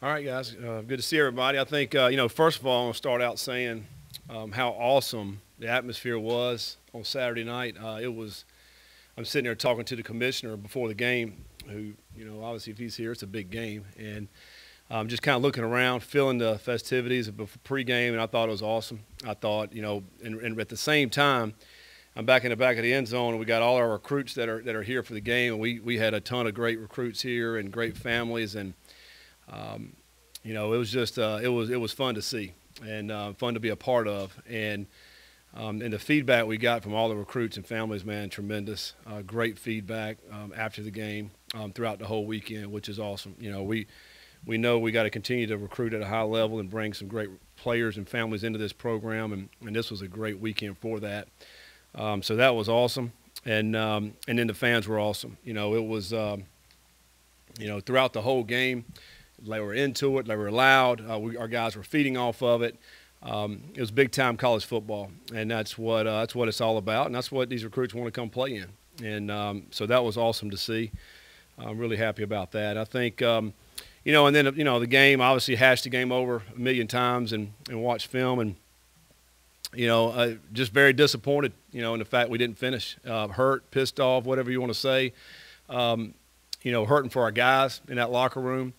All right, guys. Good to see everybody. I think, first of all, I'm going to start out saying how awesome the atmosphere was on Saturday night. I'm sitting there talking to the commissioner before the game, who, obviously if he's here, it's a big game. And just kind of looking around, feeling the festivities of pregame, and I thought it was awesome. I thought, and at the same time, I'm back in the back of the end zone, and we got all our recruits that are here for the game. And we had a ton of great recruits here and great families, and it was just it was fun to see and fun to be a part of. And the feedback we got from all the recruits and families, man, tremendous. Great feedback after the game throughout the whole weekend, which is awesome. We know we got to continue to recruit at a high level and bring some great players and families into this program, and this was a great weekend for that. So that was awesome, and then the fans were awesome. It was throughout the whole game, they were into it, they were loud. Our guys were feeding off of it. It was big time college football, and that's what it's all about, and that's what these recruits want to come play in. And so that was awesome to see. I'm really happy about that. I think. And then the game, obviously hashed the game over a million times and watched film, and just very disappointed, in the fact we didn't finish. Hurt, pissed off, whatever you want to say. Hurting for our guys in that locker room.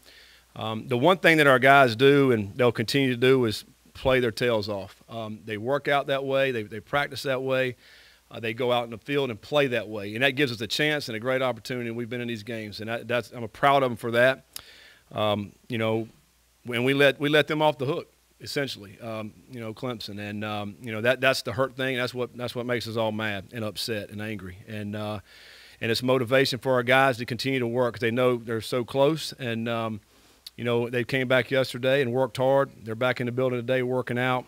The one thing that our guys do, and they'll continue to do, is play their tails off. They work out that way. They practice that way. They go out in the field and play that way, and that gives us a chance and a great opportunity. And we've been in these games, and I'm proud of them for that. When we let them off the hook, essentially, Clemson, and that's the hurt thing. That's what makes us all mad and upset and angry, and it's motivation for our guys to continue to work because they know they're so close. And they came back yesterday and worked hard. They're back in the building today working out,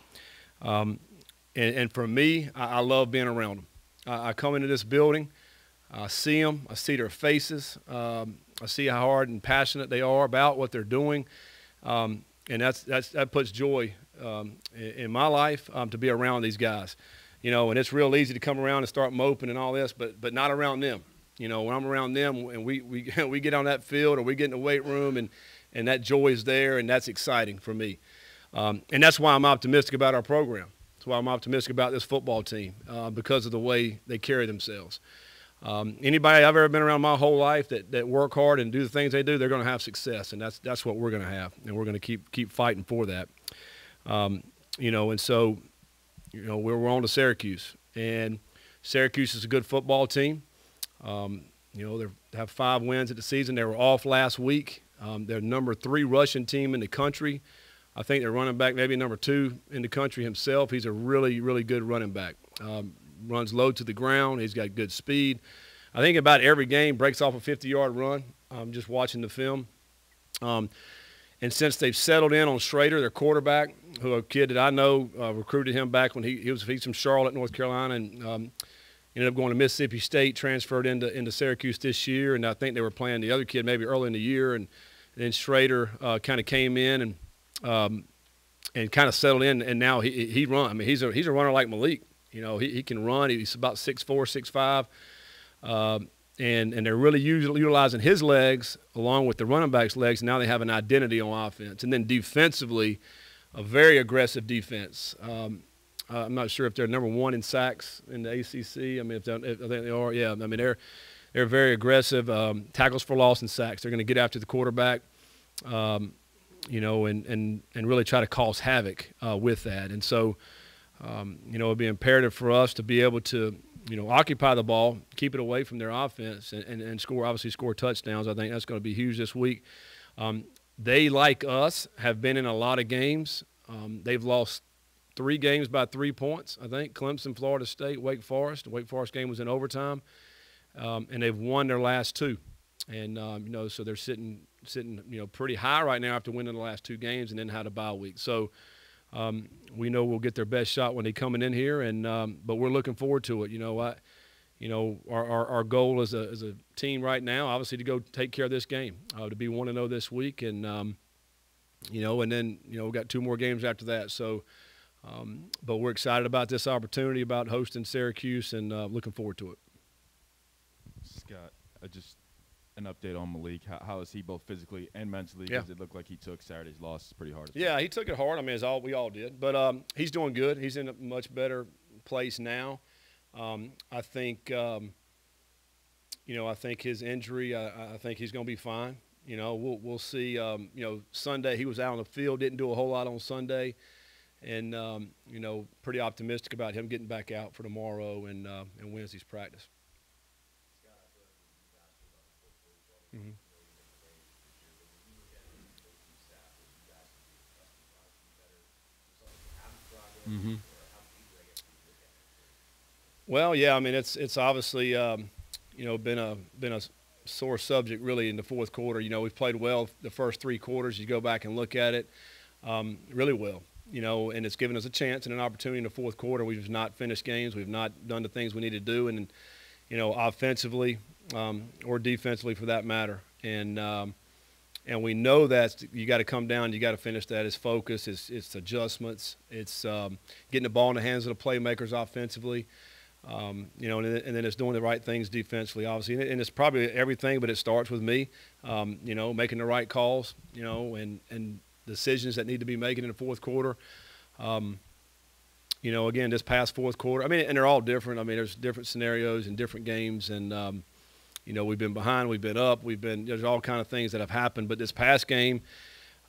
and for me, I love being around them. I come into this building, I see them, I see their faces. I see how hard and passionate they are about what they're doing, and that puts joy in my life to be around these guys, And it's real easy to come around and start moping and all this, but not around them. When I'm around them and we we get on that field or we get in the weight room and that joy is there, and that's exciting for me, and that's why I'm optimistic about our program. That's why I'm optimistic about this football team because of the way they carry themselves. Anybody I've ever been around my whole life that work hard and do the things they do, they're going to have success, and that's what we're going to have, and we're going to keep fighting for that. And so, we're on to Syracuse, and Syracuse is a good football team. They have 5 wins at the season. They were off last week. They're number 3 rushing team in the country. I think they're running back maybe number 2 in the country himself. He's a really, really good running back. Runs low to the ground. He's got good speed. I think about every game breaks off a 50-yard run. I'm just watching the film. And since they've settled in on Schrader, their quarterback, who a kid that I know recruited him back when he's from Charlotte, North Carolina, and ended up going to Mississippi State, transferred into Syracuse this year. And I think they were playing the other kid maybe early in the year. And then Schrader kind of came in and kind of settled in, and now he runs. I mean, he's a runner like Malik. He can run. He's about 6'4", 6'5", and they're really utilizing his legs along with the running back's legs. Now they have an identity on offense. And then defensively, a very aggressive defense. I'm not sure if they're number 1 in sacks in the ACC. I mean, I think they are. Yeah, I mean, they're very aggressive. Tackles for loss and sacks. They're going to get after the quarterback, and really try to cause havoc with that. And so, it'd be imperative for us to be able to, occupy the ball, keep it away from their offense, and score touchdowns. I think that's going to be huge this week. They, like us, have been in a lot of games. They've lost 3 games by 3 points, I think. Clemson, Florida State, Wake Forest. The Wake Forest game was in overtime. And they've won their last 2. And, so they're sitting, pretty high right now after winning the last 2 games and then had a bye week. So, we know we'll get their best shot when they're coming in here, but we're looking forward to it. Our goal as a team right now, obviously, to go take care of this game, to be 1-0 this week, and and then we've got 2 more games after that. So, but we're excited about this opportunity, about hosting Syracuse, and looking forward to it. Scott, an update on Malik. How is he both physically and mentally? Yeah. Because it looked like he took Saturday's loss pretty hard. Yeah, he took it hard. I mean, we all did. But he's doing good. He's in a much better place now. I think, I think his injury, I think he's going to be fine. We'll see. Sunday he was out on the field, didn't do a whole lot on Sunday. And, pretty optimistic about him getting back out for tomorrow and Wednesday's practice. Mm-hmm. Mm-hmm. Well, yeah, I mean it's obviously been a sore subject really in the fourth quarter. We've played well the first three quarters. You go back and look at it, really well. And it's given us a chance and an opportunity in the fourth quarter. We've just not finished games. We've not done the things we need to do, and offensively or defensively for that matter. And we know that you got to come down. You got to finish that. It's focus. It's adjustments. It's getting the ball in the hands of the playmakers offensively. And then it's doing the right things defensively, obviously. And it's probably everything, but it starts with me. Making the right calls. And decisions that need to be made in the fourth quarter. Again, this past fourth quarter. I mean, and they're all different. I mean, there's different scenarios and different games, and we've been behind, we've been up, there's all kind of things that have happened. But this past game,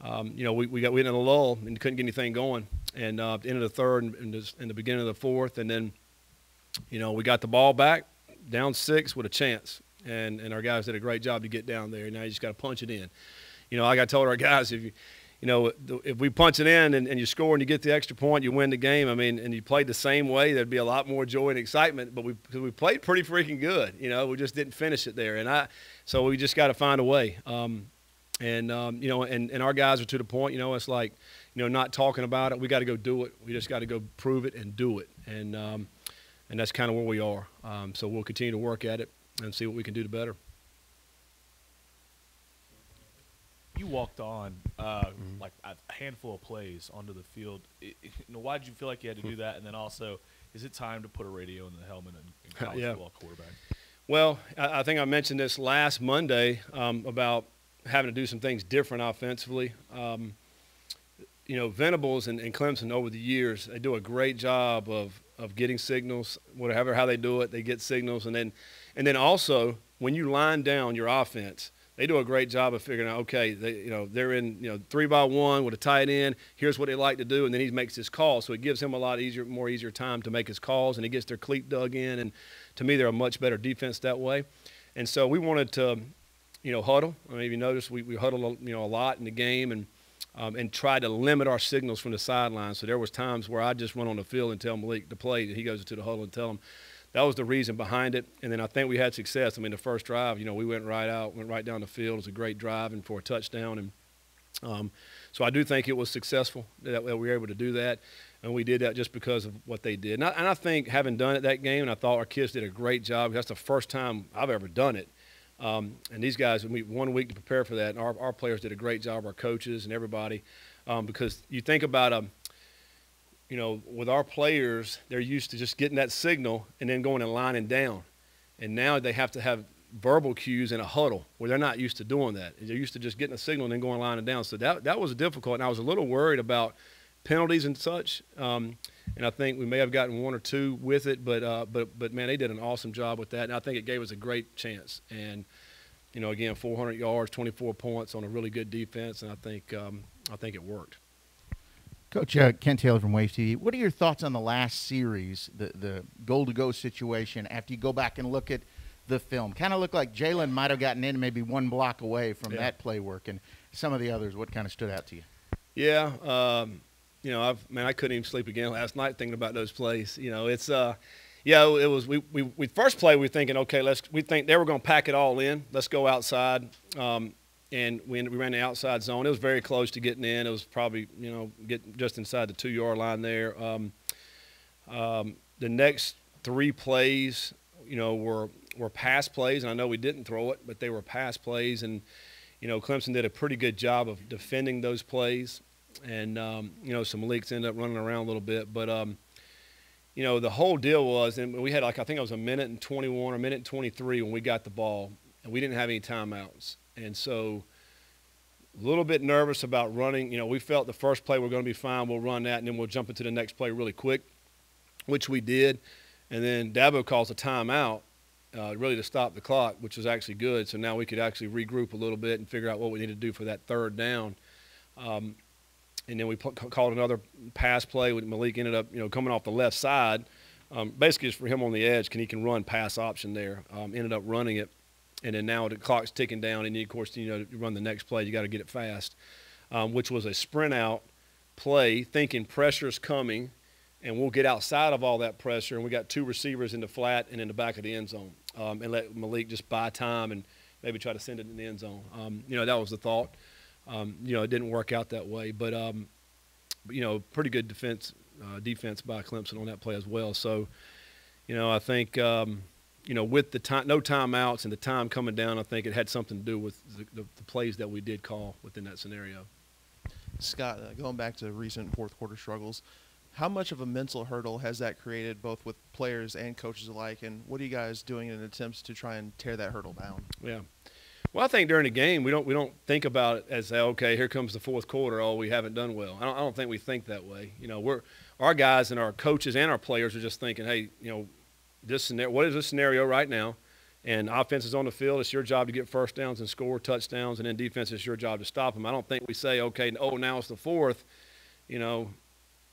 we in a lull and couldn't get anything going. And at the end of the third and in the beginning of the fourth, and then, we got the ball back, down 6 with a chance. And our guys did a great job to get down there. Now you just got to punch it in. Like I told our guys, if we punch it in and you score and you get the extra point, you win the game. I mean, and you played the same way, there'd be a lot more joy and excitement. But because we played pretty freaking good, we just didn't finish it there. So we just got to find a way. And our guys are to the point. It's like, not talking about it. We got to go do it. We just got to go prove it and do it. And that's kind of where we are. So we'll continue to work at it and see what we can do to better. You walked on like a handful of plays onto the field. Why did you feel like you had to do that? And then also, is it time to put a radio in the helmet in college football quarterback? Well, I think I mentioned this last Monday about having to do some things different offensively. Venables and Clemson over the years, they do a great job of getting signals, whatever how they do it, they get signals, and then also when you line down your offense, they do a great job of figuring out, okay, they're in 3-by-1 with a tight end. Here's what they like to do, and then he makes his call. So it gives him a lot more easier time to make his calls, and he gets their cleat dug in. And to me, they're a much better defense that way. And so we wanted to, huddle. I mean, if you notice, we huddled, a lot in the game and tried to limit our signals from the sideline. So there was times where I just went on the field and tell Malik to play, and he goes to the huddle and tell him. That was the reason behind it. And then I think we had success. I mean, the first drive, we went right down the field. It was a great drive and for a touchdown. And so I do think it was successful that we were able to do that. And we did that just because of what they did. And I think having done it that game, and I thought our kids did a great job. That's the first time I've ever done it. And these guys, we 1 week to prepare for that. And our players did a great job, our coaches and everybody. Because you think about with our players, they're used to just getting that signal and then going and lining down. And now they have to have verbal cues in a huddle where they're not used to doing that. They're used to just getting a signal and then going and lining down. So that was difficult, and I was a little worried about penalties and such. And I think we may have gotten 1 or 2 with it, but man, they did an awesome job with that. And I think it gave us a great chance. And, again, 400 yards, 24 points on a really good defense, and I think it worked. Coach Ken Taylor from Wave TV, what are your thoughts on the last series, the goal-to-go situation, after you go back and look at the film? Kind of looked like Jalen might have gotten in maybe 1 block away from that play work, and some of the others. What kind of stood out to you? Yeah, I couldn't even sleep again last night thinking about those plays. It was we first play, we were thinking, okay, we think they were going to pack it all in. Let's go outside. And we ran the outside zone. It was very close to getting in. It was probably, get just inside the 2-yard line there. The next 3 plays, were pass plays. And I know we didn't throw it, but they were pass plays. And, Clemson did a pretty good job of defending those plays. And, some leaks ended up running around a little bit. But, the whole deal was, and we had I think it was a minute and 21 or a minute and 23 when we got the ball. and we didn't have any timeouts. And so a little bit nervous about running. You know, we felt the first play we're going to be fine. We'll run that, and then we'll jump into the next play really quick, which we did. And then Dabo calls a timeout, really to stop the clock, which was actually good. So now we could actually regroup a little bit and figure out what we need to do for that third down. And then we called another pass play. Malik ended up, you know, coming off the left side. Basically, it's for him on the edge. He can run pass option there. Ended up running it. And then now the clock's ticking down, and of course, you know, you run the next play. You got to get it fast, which was a sprint out play, thinking pressure's coming, and we'll get outside of all that pressure. And we got two receivers in the flat and in the back of the end zone, and let Malik just buy time and maybe try to send it in the end zone. You know, that was the thought. You know, it didn't work out that way, but you know, pretty good defense by Clemson on that play as well. So, you know, I think. You know, with the time, no timeouts and the time coming down, I think it had something to do with the plays that we did call within that scenario. Scott, going back to recent fourth quarter struggles, how much of a mental hurdle has that created both with players and coaches alike, and what are you guys doing in attempts to try and tear that hurdle down? Yeah. Well, I think during the game we don't think about it as, okay, here comes the fourth quarter. Oh, we haven't done well. I don't think we think that way. You know, our guys and our coaches and our players are just thinking, hey, you know, what is this scenario right now? And offense is on the field. It's your job to get first downs and score touchdowns, and then defense is your job to stop them. I don't think we say, okay, oh, now it's the fourth, you know,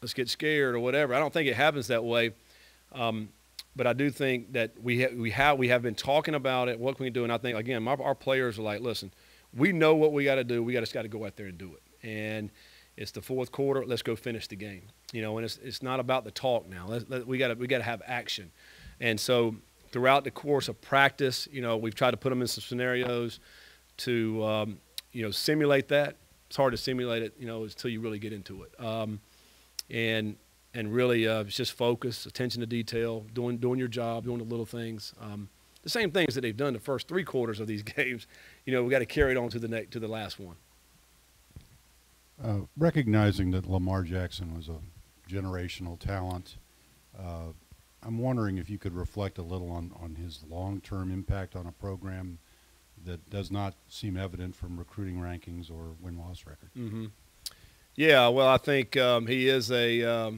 let's get scared or whatever. I don't think it happens that way. But I do think that we have been talking about it, what can we do? And I think, again, our players are like, listen, we know what we got to do. We just got to go out there and do it. And it's the fourth quarter. Let's go finish the game. You know, and it's not about the talk now. We got to have action. And so throughout the course of practice, you know, we've tried to put them in some scenarios to, you know, simulate that. It's hard to simulate it, you know, until you really get into it. And really it's just focus, attention to detail, doing your job, doing the little things. The same things that they've done the first three quarters of these games. You know, we got to carry it on to the last one. Recognizing that Lamar Jackson was a generational talent, I'm wondering if you could reflect a little on his long-term impact on a program that does not seem evident from recruiting rankings or win-loss record. Mm-hmm. Yeah, well, I think he is a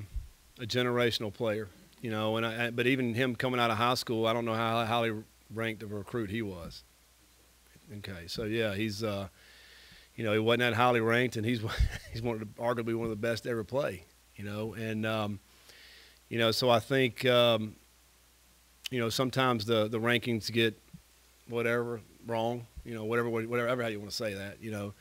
generational player, you know. But even him coming out of high school, I don't know how highly ranked of a recruit he was. Okay, so yeah, he's you know, he wasn't that highly ranked, and he's arguably one of the best to ever play, you know, and. You know, so I think, you know, sometimes the rankings get whatever wrong, you know, whatever how you want to say that, you know.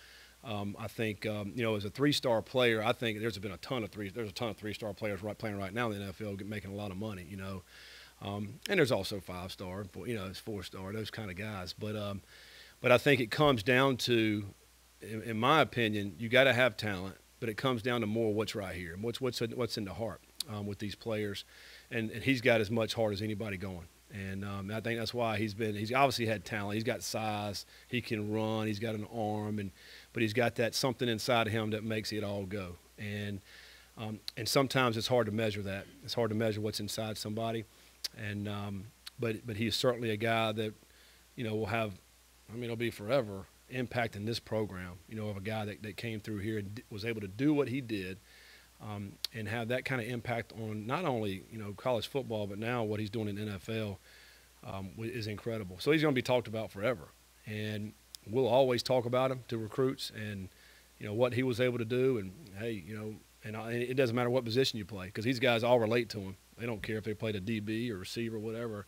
I think, you know, as a three-star player, I think there's a ton of three-star players playing right now in the NFL making a lot of money, you know. And there's also five-star, you know, it's four-star, those kind of guys. But I think it comes down to, in my opinion, you got to have talent, but it comes down to more what's right here, what's in the heart. With these players, and he's got as much heart as anybody going. And I think that's why he's obviously had talent. He's got size. He can run. He's got an arm, but he's got that something inside of him that makes it all go. And sometimes it's hard to measure that. It's hard to measure what's inside somebody. And but he's certainly a guy that, you know, will have, I mean, it'll be forever impact in this program. You know, of a guy that came through here and was able to do what he did. And have that kind of impact on not only, you know, college football, but now what he's doing in the NFL is incredible. So he's going to be talked about forever. And we'll always talk about him to recruits and, you know, what he was able to do. And, hey, you know, and it doesn't matter what position you play because these guys all relate to him. They don't care if they played a DB or receiver or whatever.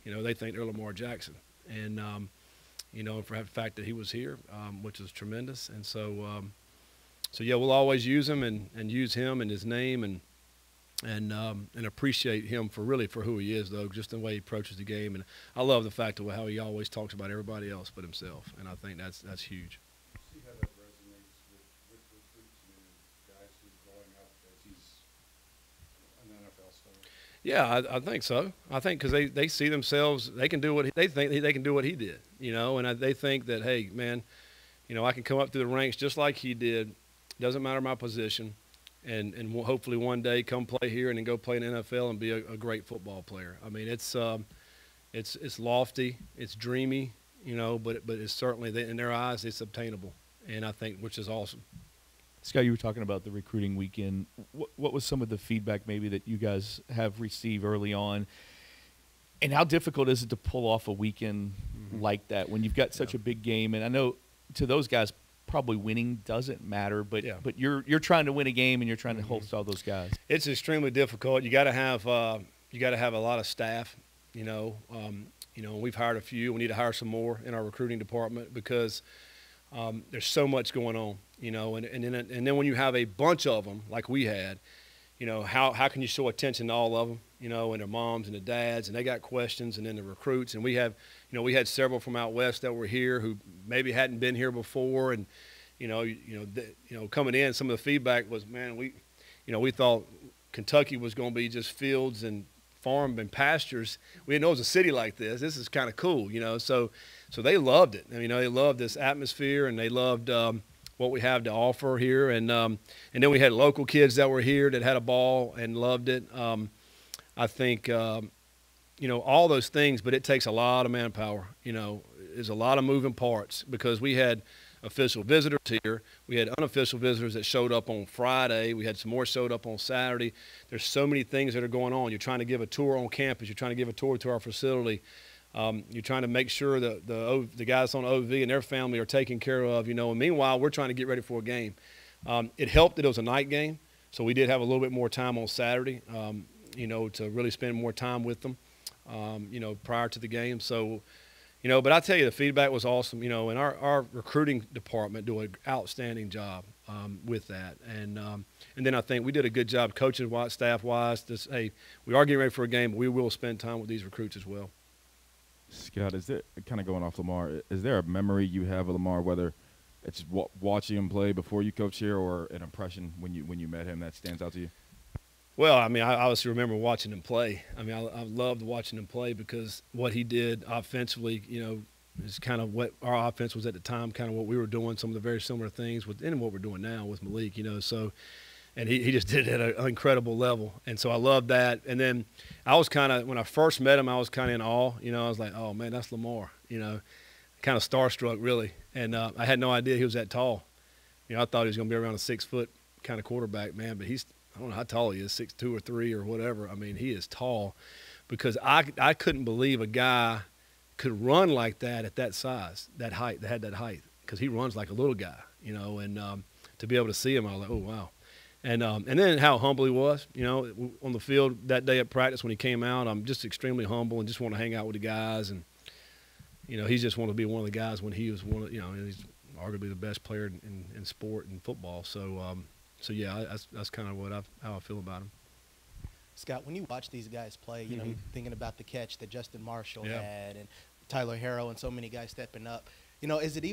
You know, they think they're Lamar Jackson. And, you know, and for the fact that he was here, which is tremendous. And so – so yeah, we'll always use him and use him and his name and appreciate him for who he is, though, just the way he approaches the game. And I love the fact of how he always talks about everybody else but himself, and I think that's huge. See how that resonates with recruits and guys who are growing up as he's an NFL star. Yeah, I think so. I think because they see themselves, they can do what they think they can do what he did, you know, and they think that, hey, man, you know, I can come up through the ranks just like he did. Doesn't matter my position, and we'll hopefully one day come play here and then go play in the NFL and be a great football player. I mean, it's lofty, it's dreamy, but it's certainly in their eyes it's obtainable, and I think which is awesome. Scott, you were talking about the recruiting weekend. What was some of the feedback maybe that you guys have received early on? And how difficult is it to pull off a weekend like that when you've got such a big game? And I know to those guys, probably winning doesn't matter, but you're trying to win a game and you're trying to host all those guys. It's extremely difficult. You got to have a lot of staff. We've hired a few. We need to hire some more in our recruiting department because there's so much going on. And then when you have a bunch of them like we had, how can you show attention to all of them? And their moms and the dads, and they got questions, and then the recruits. And we had several from out west that were here who maybe hadn't been here before, and coming in, some of the feedback was, man, we thought Kentucky was going to be just fields and farm and pastures. We didn't know it was a city like this. This is kind of cool, So they loved it. They loved this atmosphere, and they loved what we have to offer here. And then we had local kids that were here that had a ball and loved it. I think, all those things, but it takes a lot of manpower. There's a lot of moving parts because we had official visitors here. We had unofficial visitors that showed up on Friday. We had some more showed up on Saturday. There's so many things that are going on. You're trying to give a tour on campus. You're trying to give a tour to our facility. You're trying to make sure that the guys on OV and their family are taken care of, and meanwhile, we're trying to get ready for a game. It helped that it was a night game, so we did have a little bit more time on Saturday, to really spend more time with them, prior to the game. So, but I tell you, the feedback was awesome, and our recruiting department do an outstanding job with that. And then I think we did a good job coaching staff-wise. Hey, we are getting ready for a game, but we will spend time with these recruits as well. Scott, is there, kind of going off Lamar, is there a memory you have of Lamar, whether it's watching him play before you coach here or an impression when you met him that stands out to you? Well, I obviously remember watching him play. I loved watching him play because what he did offensively, is kind of what our offense was at the time, kind of what we were doing, some of the very similar things within what we're doing now with Malik, so – and he just did it at an incredible level. And so I loved that. And then I was kind of – when I first met him, I was kind of in awe. I was like, oh, man, that's Lamar, kind of starstruck really. And I had no idea he was that tall. I thought he was going to be around a 6-foot kind of quarterback, man. But I don't know how tall he is, 6'2" or 3 or whatever. He is tall because I couldn't believe a guy could run like that at that size, that height, that had that height, because he runs like a little guy, and to be able to see him, I was like, oh, wow. And then how humble he was, on the field that day at practice when he came out. I'm just extremely humble and just want to hang out with the guys. And, he just wanted to be one of the guys when he was he's arguably the best player in sport and football. So yeah, that's kind of how I feel about him. Scott, when you watch these guys play, thinking about the catch that Justin Marshall had and Tyler Harrell and so many guys stepping up, is it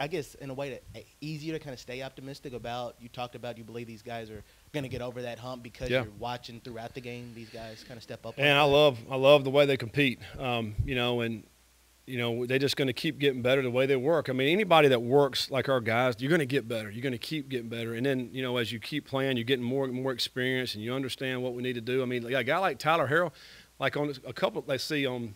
I guess in a way easier to kind of stay optimistic about, you talked about you believe these guys are going to get over that hump because you're watching throughout the game these guys kind of step up? And I love the way they compete, and they're just going to keep getting better the way they work. Anybody that works like our guys, you're going to get better. You're going to keep getting better. And then, as you keep playing, you're getting more and more experience and you understand what we need to do. A guy like Tyler Harrell, like on a couple, let's see, on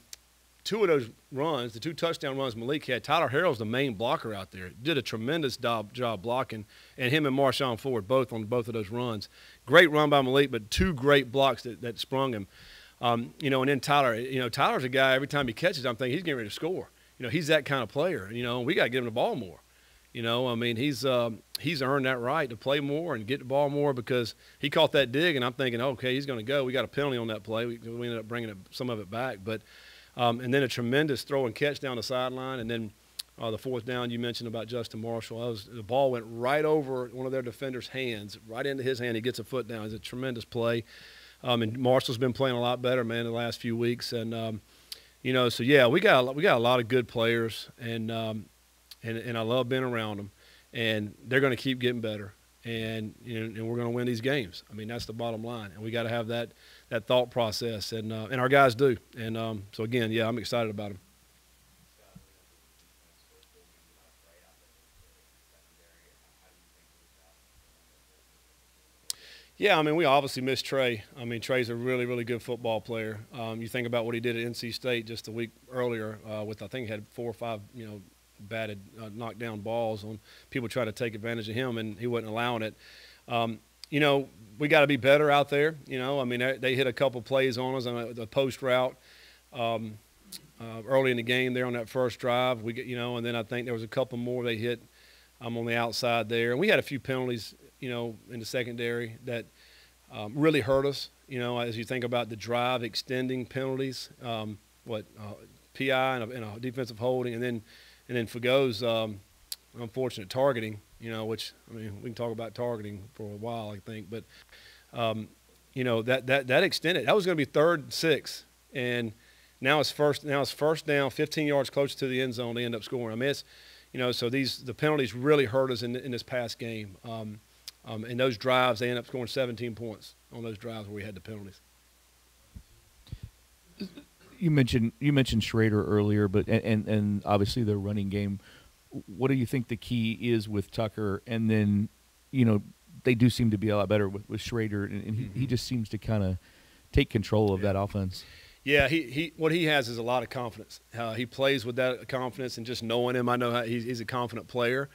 two of those runs, the 2 touchdown runs Malik had, Tyler Harrell's the main blocker out there. Did a tremendous job blocking, and him and Marshawn Ford both on both of those runs. Great run by Malik, but 2 great blocks that sprung him. And then Tyler, Tyler's a guy, every time he catches, I'm thinking he's getting ready to score. He's that kind of player. We got to give him the ball more. He's earned that right to play more and get the ball more because he caught that dig, and I'm thinking, okay, he's going to go. We got a penalty on that play. We ended up bringing some of it back. But and then a tremendous throw and catch down the sideline. And then the 4th down you mentioned about Justin Marshall. The ball went right over one of their defenders' hands, right into his hand. He gets a foot down. It's a tremendous play. And Marshall's been playing a lot better, man, the last few weeks. And, so, yeah, we got a lot of good players. And I love being around them. And they're going to keep getting better. And we're going to win these games. That's the bottom line. And we got to have that thought process, and our guys do. And so again, yeah, I'm excited about them. Yeah, I mean, we obviously miss Trey. I mean, Trey's a really, really good football player. You think about what he did at NC State just a week earlier with, I think he had 4 or 5, batted, knocked down balls on people try to take advantage of him, and he wasn't allowing it. We got to be better out there. I mean, they hit a couple plays on us on the post route early in the game there on that first drive. And then I think there was a couple more they hit on the outside there. And we had a few penalties, in the secondary that really hurt us. As you think about the drive extending penalties, PI and a defensive holding, and then Fago's unfortunate targeting. Which, I mean, we can talk about targeting for a while, I think, but that extended. That was going to be 3rd and 6, and now it's first down, 15 yards closer to the end zone. They end up scoring. I mean, it's, so the penalties really hurt us in this past game. And those drives, they end up scoring 17 points on those drives where we had the penalties. You mentioned Schrader earlier, but and obviously the running game. What do you think the key is with Tucker? And then, they do seem to be a lot better with Schrader, and he just seems to kind of take control of that offense. Yeah, what he has is a lot of confidence. He plays with that confidence, and just knowing him, I know he's a confident player.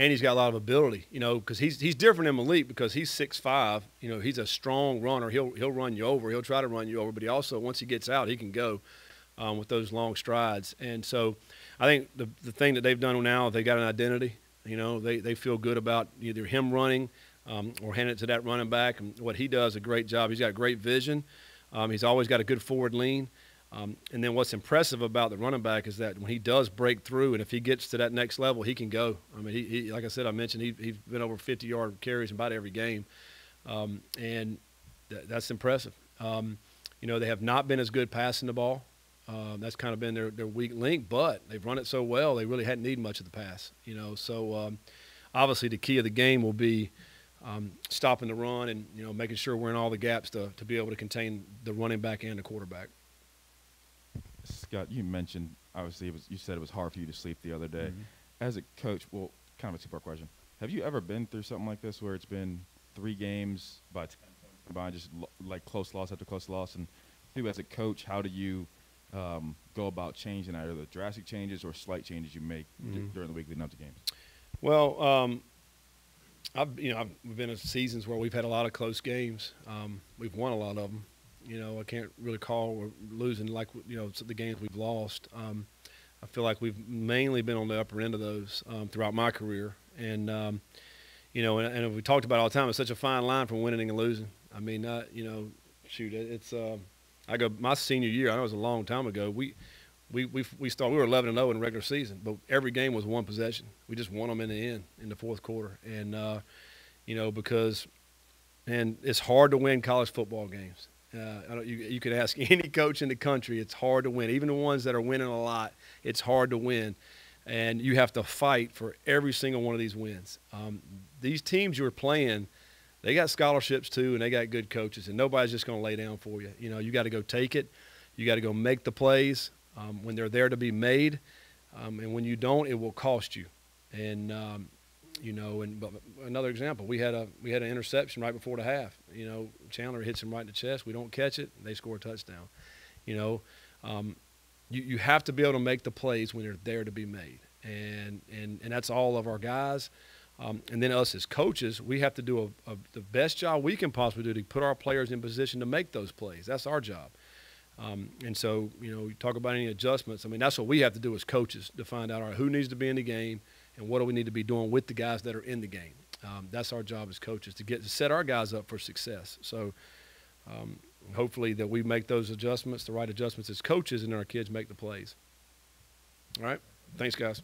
And he's got a lot of ability, because he's different than Malik because he's 6'5". He's a strong runner. He'll run you over. He'll try to run you over, but he also, once he gets out, he can go with those long strides. And so I think the thing that they've done now, they got an identity. They feel good about either him running or handing it to that running back. And what he does a great job. He's got great vision. He's always got a good forward lean. And then what's impressive about the running back is that when he does break through, and if he gets to that next level, he can go. I mean, he like I said, I mentioned he's been over 50-yard carries in about every game, and that's impressive. They have not been as good passing the ball. That's kind of been their weak link, but they've run it so well they really hadn't needed much of the pass. So obviously the key of the game will be stopping the run and making sure we're in all the gaps to be able to contain the running back and the quarterback. Scott, you mentioned, obviously, you said it was hard for you to sleep the other day. Mm-hmm. As a coach, well, kind of a two-part question. Have you ever been through something like this where it's been 3 games by 10 points combined, just like close loss after close loss? And as a coach, how do you go about changing either the drastic changes or slight changes you make during the week leading up to games? Well, I've been in seasons where we've had a lot of close games. We've won a lot of them. I can't really call we're losing like the games we've lost. I feel like we've mainly been on the upper end of those throughout my career, and and we talked about it all the time. It's such a fine line from winning and losing. I mean, it's I go my senior year. I know it was a long time ago. We were 11-0 in the regular season, but every game was one possession. We just won them in the end in the fourth quarter, and because it's hard to win college football games. You could ask any coach in the country. It's hard to win. Even the ones that are winning a lot, it's hard to win. And you have to fight for every single one of these wins. These teams you're playing, they got scholarships too, and they got good coaches, and nobody's just going to lay down for you. You got to go take it. You got to go make the plays when they're there to be made. And when you don't, it will cost you. And but another example, we had an interception right before the half. Chandler hits him right in the chest. We don't catch it. They score a touchdown. You have to be able to make the plays when they're there to be made, and that's all of our guys. And then us as coaches, we have to do the best job we can possibly do to put our players in position to make those plays. That's our job. And so, you talk about any adjustments. I mean, that's what we have to do as coaches to find out, all right, who needs to be in the game and what do we need to be doing with the guys that are in the game. That's our job as coaches, to set our guys up for success. So hopefully that we make those adjustments, the right adjustments as coaches, and our kids make the plays. All right? Thanks, guys.